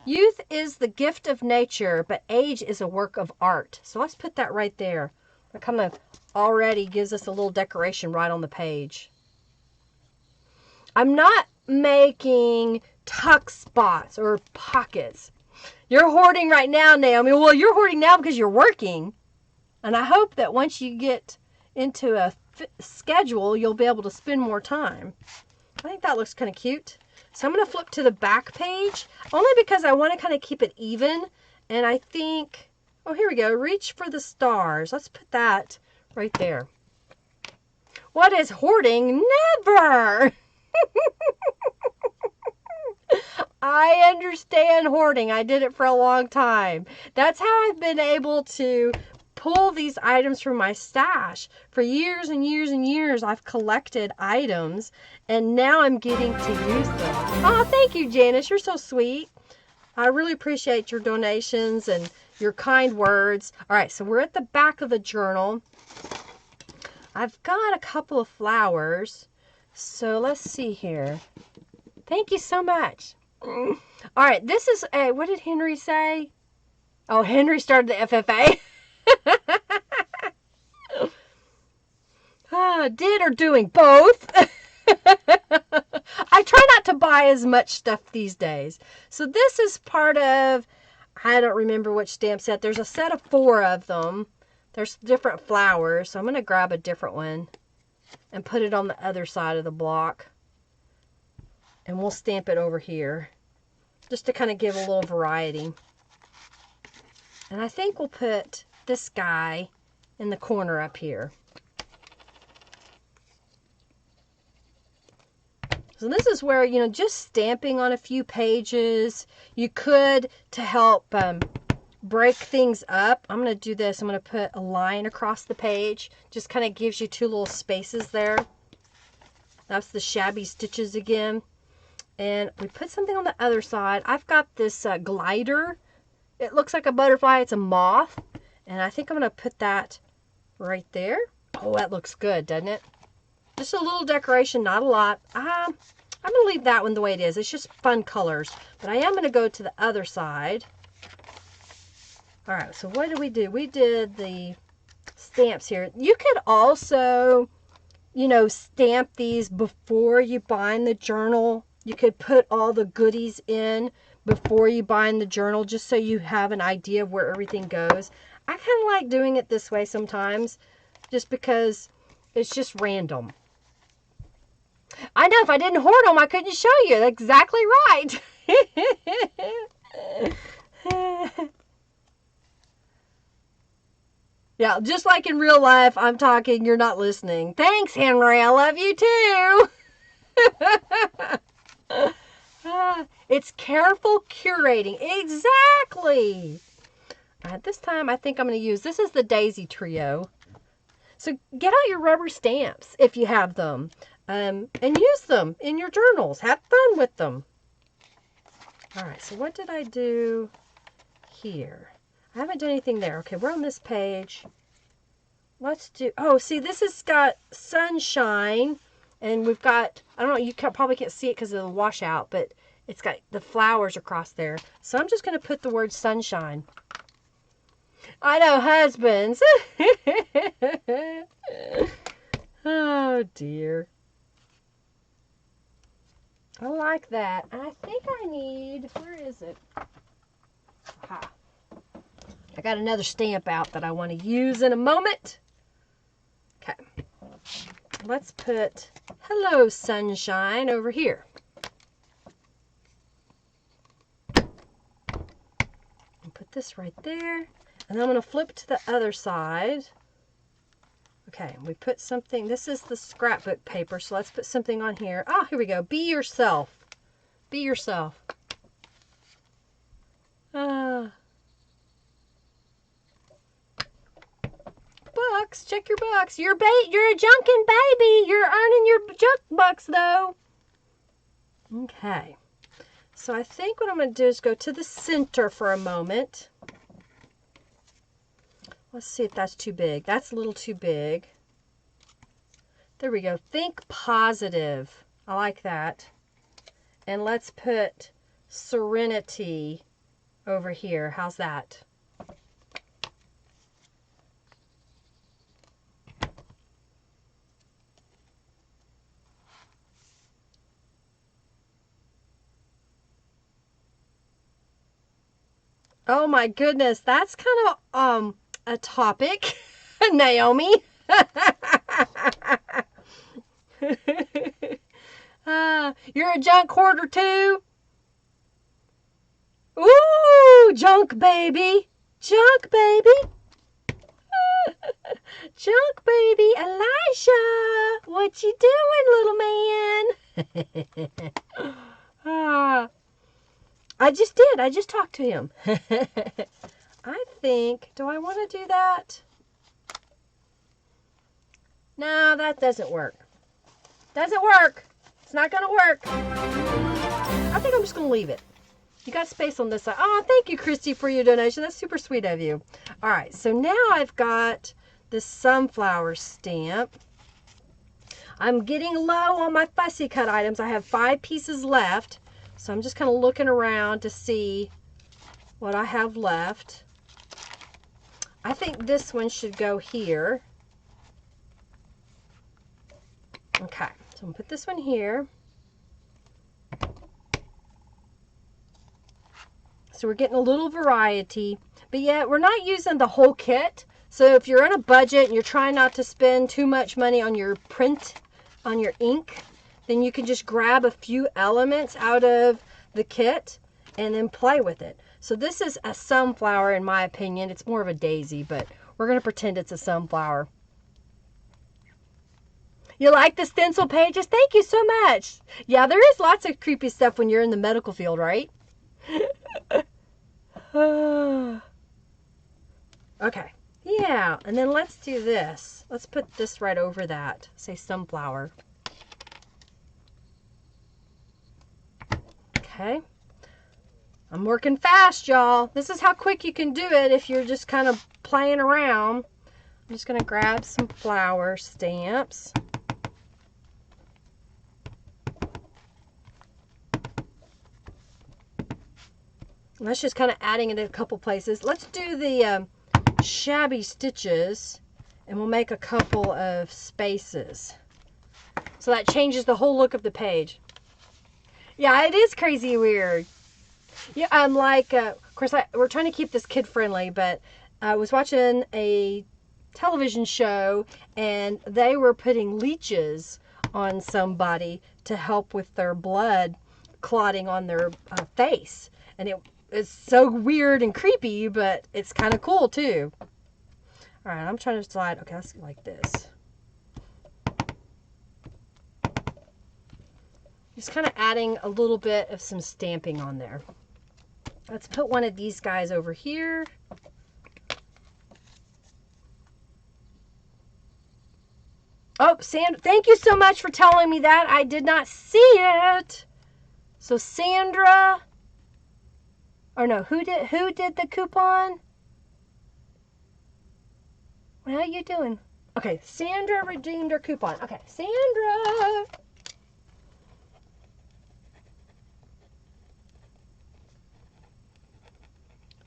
Youth is the gift of nature, but age is a work of art. So let's put that right there. It kind of already gives us a little decoration right on the page. I'm not making tuck spots or pockets. You're hoarding right now, Naomi. Well, you're hoarding now because you're working. And I hope that once you get into a schedule, you'll be able to spend more time. I think that looks kind of cute. So I'm going to flip to the back page, only because I want to kind of keep it even. And I think, oh, here we go. Reach for the stars. Let's put that right there. What is hoarding? Never! I understand hoarding. I did it for a long time. That's how I've been able to pull these items from my stash. For years and years and years, I've collected items, and now I'm getting to use them. Oh, thank you, Janice. You're so sweet. I really appreciate your donations and your kind words. All right, so we're at the back of the journal. I've got a couple of flowers. So let's see here. Thank you so much. All right, this is a, what did Henry say? Oh, Henry started the FFA. Did or doing both. I try not to buy as much stuff these days. So this is part of, I don't remember which stamp set. There's a set of 4 of them. There's different flowers. So I'm going to grab a different one and put it on the other side of the block. And we'll stamp it over here, just to kind of give a little variety. And I think we'll put this guy in the corner up here. So this is where, you know, just stamping on a few pages, you could, to help break things up. I'm going to do this. I'm going to put a line across the page. Just kind of gives you 2 little spaces there. That's the shabby stitches again. And we put something on the other side. I've got this glider. It looks like a butterfly. It's a moth. And I think I'm going to put that right there. Oh, that looks good, doesn't it? Just a little decoration, not a lot. I'm going to leave that one the way it is. It's just fun colors. But I am going to go to the other side. All right, so what did we do? We did the stamps here. You could also, you know, stamp these before you bind the journal. You could put all the goodies in before you bind the journal, just so you have an idea of where everything goes. I kind of like doing it this way sometimes, just because it's just random. I know, if I didn't hoard them, I couldn't show you. That's exactly right. Yeah, just like in real life, I'm talking, you're not listening. Thanks, Henry. I love you too. It's careful curating. Exactly. This time, I think I'm going to use, this is the Daisy Trio. So get out your rubber stamps if you have them. And use them in your journals. Have fun with them. All right, so what did I do here? I haven't done anything there. Okay, we're on this page. Let's do, oh, see, this has got sunshine. And we've got, I don't know, you probably can't see it because of the washout, but it's got the flowers across there. So I'm just going to put the word sunshine. I know, husbands. Oh, dear. I like that. I think I need, where is it? Aha. I got another stamp out that I want to use in a moment. Okay. Let's put hello sunshine over here. And put this right there. And then I'm going to flip to the other side. Okay, we put something, this is the scrapbook paper, so let's put something on here. Ah, here we go. Be yourself. Be yourself. Bucks, check your bucks. You're a junkin' baby. You're earning your junk bucks, though. Okay. So I think what I'm going to do is go to the center for a moment. Let's see if that's too big. That's a little too big. There we go. Think positive. I like that. And let's put serenity over here. How's that? Oh my goodness, that's kind of a topic, Naomi. You're a junk hoarder too? Ooh, junk baby. Junk baby. Junk baby. Elijah. What you doing, little man? I just did. I just talked to him. I think, do I want to do that? No, that doesn't work. Doesn't work. It's not going to work. I think I'm just going to leave it. You got space on this side. Oh, thank you, Christy, for your donation. That's super sweet of you. All right, so now I've got this sunflower stamp. I'm getting low on my fussy cut items. I have 5 pieces left. So I'm just kind of looking around to see what I have left. I think this one should go here. Okay, so I'm going to put this one here. So we're getting a little variety, but yet we're not using the whole kit. So if you're on a budget and you're trying not to spend too much money on your print, on your ink, then you can just grab a few elements out of the kit and then play with it. So this is a sunflower in my opinion. It's more of a daisy, but we're going to pretend it's a sunflower. You like the stencil pages? Thank you so much. Yeah, there is lots of creepy stuff when you're in the medical field, right? Okay. Yeah, and then let's do this. Let's put this right over that. Say sunflower. Okay. I'm working fast, y'all. This is how quick you can do it if you're just kind of playing around. I'm just going to grab some flower stamps. And that's just kind of adding it in a couple places. Let's do the shabby stitches, and we'll make a couple of spaces. So that changes the whole look of the page. Yeah, it is crazy weird. Yeah, I'm like, of course, we're trying to keep this kid friendly, but I was watching a television show, and they were putting leeches on somebody to help with their blood clotting on their face. And it's so weird and creepy, but it's kind of cool too. All right, I'm trying to slide. Okay, let's go like this. Just kind of adding a little bit of some stamping on there. Let's put one of these guys over here. Oh, Sandra, thank you so much for telling me that. I did not see it. So Sandra, or no, who did the coupon? How are you doing? Okay, Sandra redeemed her coupon. Okay, Sandra.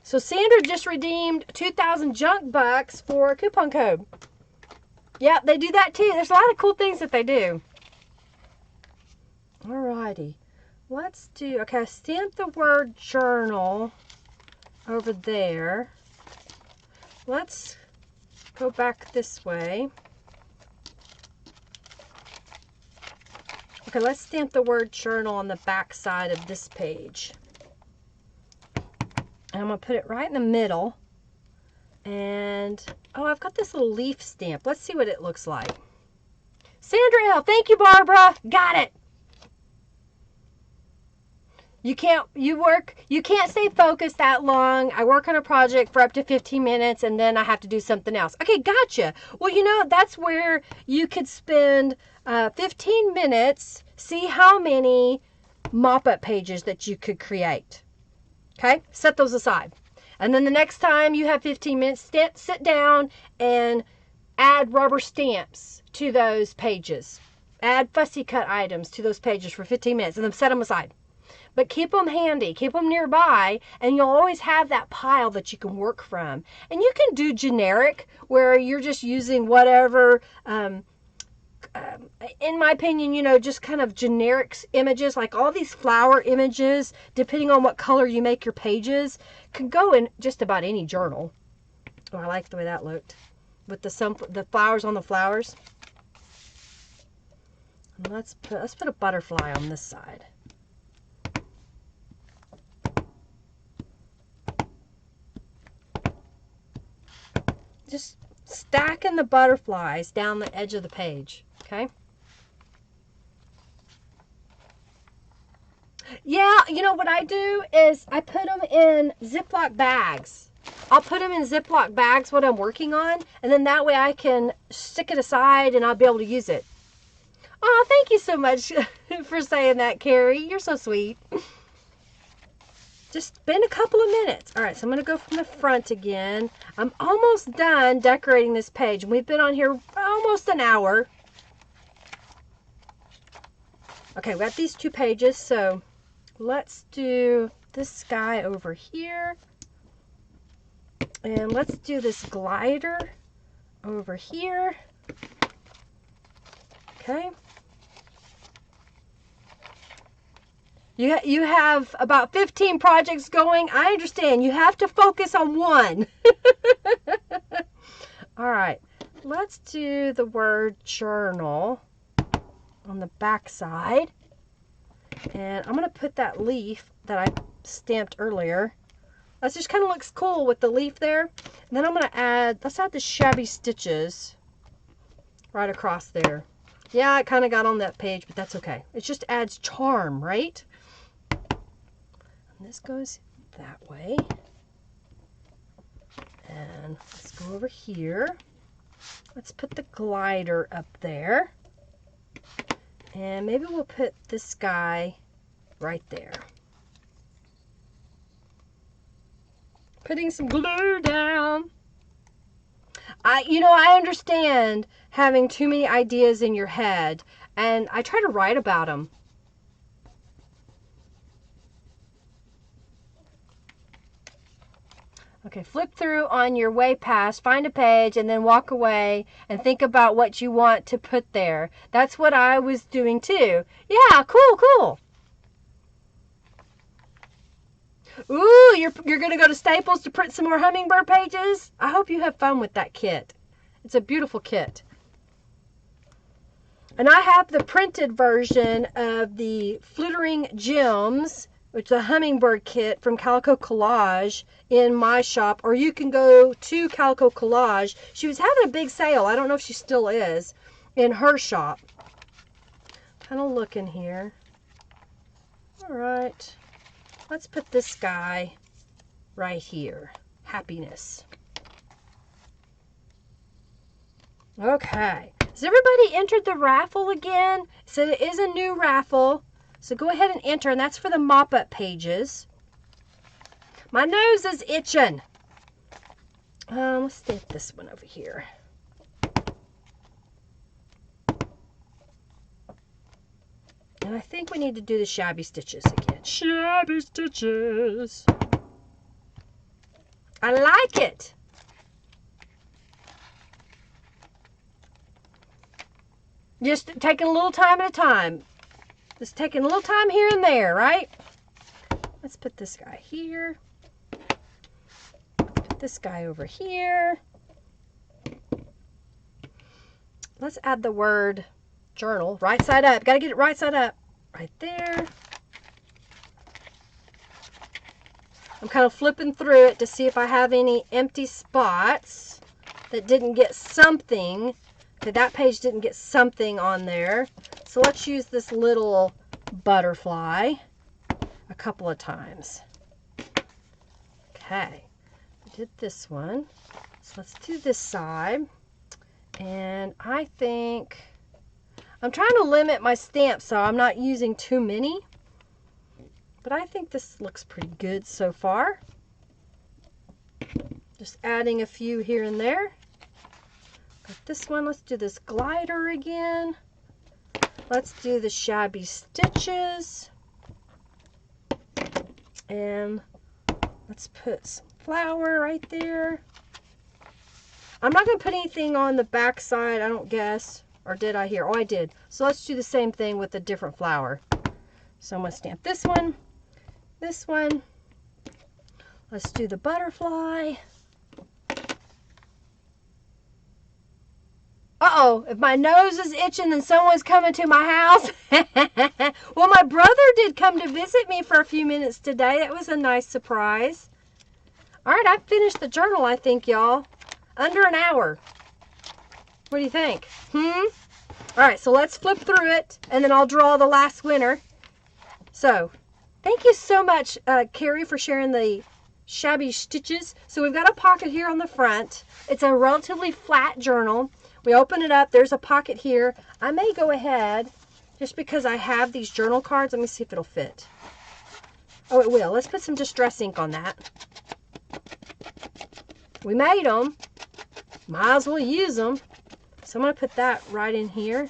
So Sandra just redeemed 2,000 junk bucks for a coupon code. Yeah, they do that too. There's a lot of cool things that they do. Alrighty. Let's do, okay, stamp the word journal over there. Let's go back this way. Okay, let's stamp the word journal on the back side of this page. And I'm going to put it right in the middle. And, oh, I've got this little leaf stamp. Let's see what it looks like. Sandra L. Thank you, Barbara. Got it. You can't stay focused that long. I work on a project for up to 15 minutes and then I have to do something else. Okay, gotcha. Well, you know, that's where you could spend 15 minutes, see how many mop-up pages that you could create. Okay, set those aside. And then the next time you have 15 minutes, sit down and add rubber stamps to those pages. Add fussy cut items to those pages for 15 minutes and then set them aside. But keep them handy, keep them nearby, and you'll always have that pile that you can work from. And you can do generic, where you're just using whatever, in my opinion, you know, just kind of generic images, like all these flower images, depending on what color you make your pages, can go in just about any journal. Oh, I like the way that looked, with the flowers on the flowers. And let's put a butterfly on this side. Just stacking the butterflies down the edge of the page, okay? Yeah, you know what I do is I put them in Ziploc bags. I'll put them in Ziploc bags what I'm working on, and then that way I can stick it aside and I'll be able to use it. Oh, thank you so much for saying that, Carrie. You're so sweet. Just spend a couple of minutes. All right, so I'm going to go from the front again. I'm almost done decorating this page. We've been on here almost an hour. Okay, we got these two pages, so let's do this guy over here. And let's do this glider over here. Okay. You have about 15 projects going. I understand. You have to focus on one. All right. Let's do the word journal on the back side. And I'm going to put that leaf that I stamped earlier. That just kind of looks cool with the leaf there. And then I'm going to let's add the shabby stitches right across there. Yeah, it kind of got on that page, but that's okay. It just adds charm, right? And this goes that way. And let's go over here. Let's put the glider up there. And maybe we'll put this guy right there. Putting some glue down. I understand having too many ideas in your head, and I try to write about them. Okay, flip through on your way past, find a page, and then walk away and think about what you want to put there. That's what I was doing too. Yeah, cool. Ooh, you're going to go to Staples to print some more hummingbird pages? I hope you have fun with that kit. It's a beautiful kit. And I have the printed version of the Fluttering Gems, which is a hummingbird kit from Calico Collage, in my shop. Or you can go to Calico Collage. She was having a big sale. I don't know if she still is, in her shop. Kind of looking here. All right. Let's put this guy right here. Happiness. Okay. Has everybody entered the raffle again? So it is a new raffle. So go ahead and enter, and that's for the mop-up pages. My nose is itching. Let's stick this one over here. And I think we need to do the shabby stitches again. Shabby stitches. I like it. Just taking a little time at a time. Just taking a little time here and there, right? Let's put this guy here. Put this guy over here. Let's add the word journal, right side up. Got to get it right side up. Right there. I'm kind of flipping through it to see if I have any empty spots that didn't get something. Okay, that page didn't get something on there. So let's use this little butterfly a couple of times. Okay, I did this one. So let's do this side. And I think I'm trying to limit my stamps so I'm not using too many. But I think this looks pretty good so far. Just adding a few here and there. Got this one. Let's do this glider again. Let's do the shabby stitches. And let's put some flower right there. I'm not going to put anything on the back side, I don't guess. Or did I here? Oh, I did. So let's do the same thing with a different flower. So I'm going to stamp this one. This one. Let's do the butterfly. Uh-oh, if my nose is itching, then someone's coming to my house. Well, my brother did come to visit me for a few minutes today. That was a nice surprise. All right, I finished the journal, I think, y'all. Under an hour. What do you think? All right, so let's flip through it, and then I'll draw the last winner. So, thank you so much, Carrie, for sharing the shabby stitches. So we've got a pocket here on the front. It's a relatively flat journal. We open it up. There's a pocket here. I may go ahead, just because I have these journal cards. Let me see if it'll fit. Oh, it will. Let's put some Distress ink on that. We made them. Might as well use them. So I'm going to put that right in here.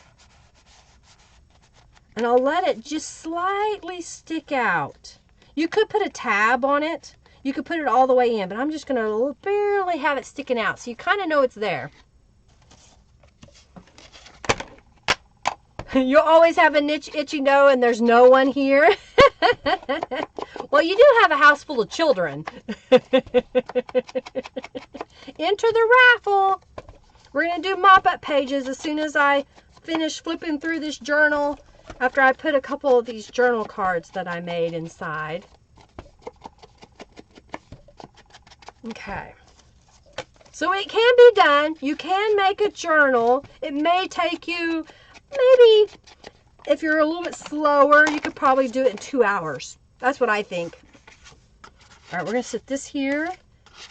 And I'll let it just slightly stick out. You could put a tab on it. You could put it all the way in, but I'm just going to barely have it sticking out so you kind of know it's there. You'll always have an itchy nose and there's no one here. Well, you do have a house full of children. Enter the raffle. We're going to do mop-up pages as soon as I finish flipping through this journal after I put a couple of these journal cards that I made inside. Okay. So it can be done. You can make a journal. It may take you, maybe, if you're a little bit slower, you could probably do it in 2 hours. That's what I think. All right, we're going to sit this here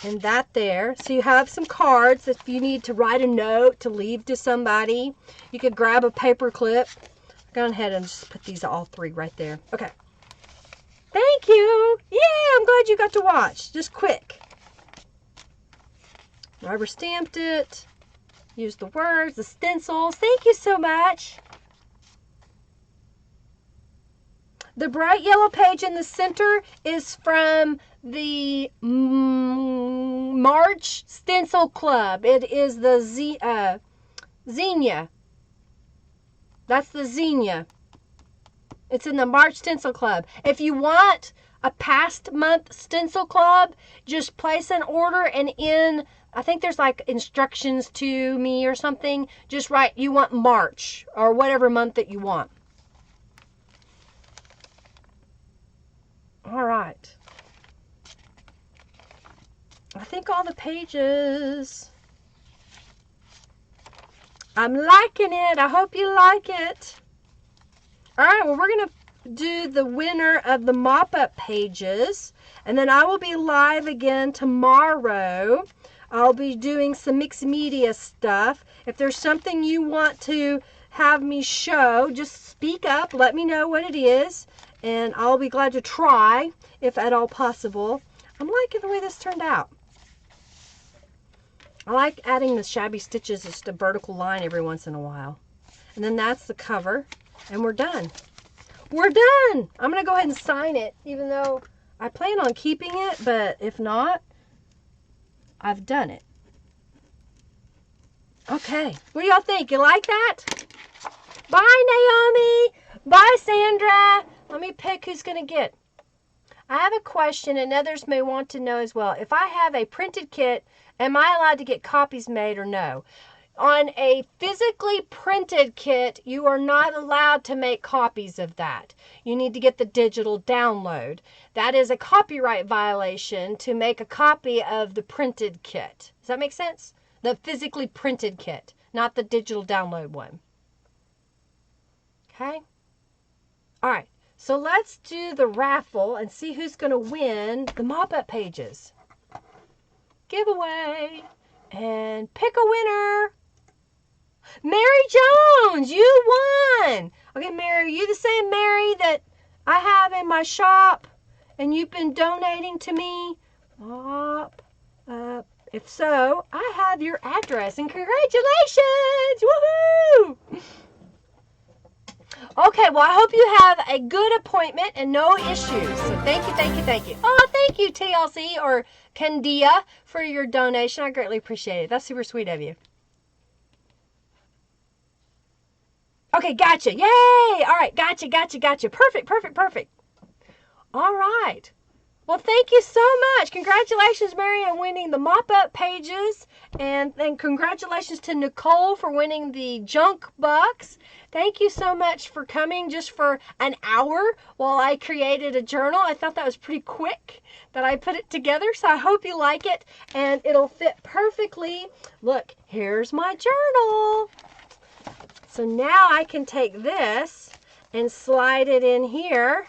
and that there. So you have some cards if you need to write a note to leave to somebody. You could grab a paper clip. Go ahead and just put these all three right there. Okay. Thank you. Yay, I'm glad you got to watch. Just quick. Rubber stamped it. Use the words, the stencils. Thank you so much. The bright yellow page in the center is from the March Stencil Club. It is the Xenia. That's the Xenia. It's in the March Stencil Club. If you want a past month Stencil Club, just place an order and in, I think there's like instructions to me or something. Just write you want March or whatever month that you want. All right. I think all the pages. I'm liking it. I hope you like it. All right, well, we're going to do the winner of the mop-up pages, and then I will be live again tomorrow. I'll be doing some mixed media stuff. If there's something you want to have me show, just speak up. Let me know what it is, and I'll be glad to try, if at all possible. I'm liking the way this turned out. I like adding the shabby stitches, just a vertical line every once in a while. And then that's the cover, and we're done. We're done! I'm going to go ahead and sign it, even though I plan on keeping it, but if not, I've done it. Okay, what do y'all think? You like that? Bye, Naomi! Bye, Sandra! Let me pick who's going to get. I have a question, and others may want to know as well. If I have a printed kit, am I allowed to get copies made or no? On a physically printed kit, you are not allowed to make copies of that. You need to get the digital download. That is a copyright violation to make a copy of the printed kit. Does that make sense? The physically printed kit, not the digital download one. Okay? All right. So let's do the raffle and see who's going to win the mop-up pages. Giveaway. And pick a winner. Mary Jones, you won. Okay, Mary, are you the same Mary that I have in my shop and you've been donating to me? If so, I have your address and congratulations! Woohoo! Okay, well, I hope you have a good appointment and no issues. So thank you, thank you, thank you. Oh, thank you, TLC or Candia, for your donation. I greatly appreciate it. That's super sweet of you. Okay, gotcha. Yay! All right, gotcha. Perfect. All right. Well, thank you so much. Congratulations, Mary, on winning the mop-up pages. And congratulations to Nicole for winning the junk bucks. Thank you so much for coming just for an hour while I created a journal. I thought that was pretty quick that I put it together, so I hope you like it. And it'll fit perfectly. Look, here's my journal. So now I can take this and slide it in here.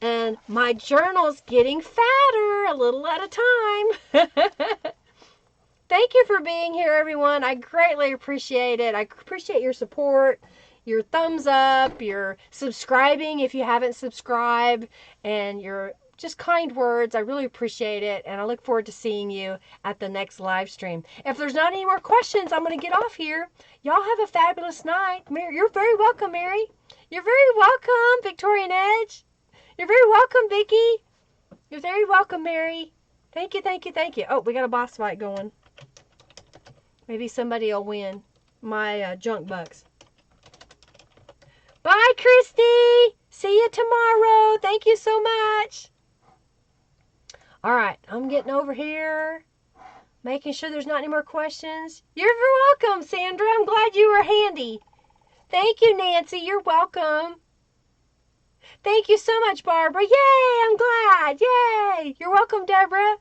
And my journal's getting fatter a little at a time. Thank you for being here, everyone. I greatly appreciate it. I appreciate your support, your thumbs up, your subscribing if you haven't subscribed, and your just kind words. I really appreciate it, and I look forward to seeing you at the next live stream. If there's not any more questions, I'm going to get off here. Y'all have a fabulous night. Mary, you're very welcome, Mary. You're very welcome, Victorian Edge. You're very welcome, Vicki. You're very welcome, Mary. Thank you. Oh, we got a boss fight going. Maybe somebody will win my junk bucks. Bye, Christy. See you tomorrow. Thank you so much. All right, I'm getting over here, making sure there's not any more questions. You're very welcome, Sandra. I'm glad you were handy. Thank you, Nancy. You're welcome. Thank you so much, Barbara. Yay, I'm glad. Yay. You're welcome, Deborah.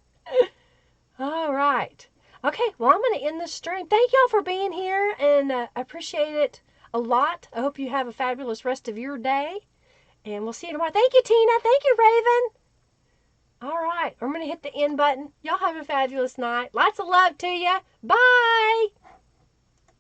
All right. Okay, well, I'm going to end this stream. Thank y'all for being here, and I appreciate it a lot. I hope you have a fabulous rest of your day, and we'll see you tomorrow. Thank you, Tina. Thank you, Raven. All right, I'm going to hit the end button. Y'all have a fabulous night. Lots of love to you. Bye.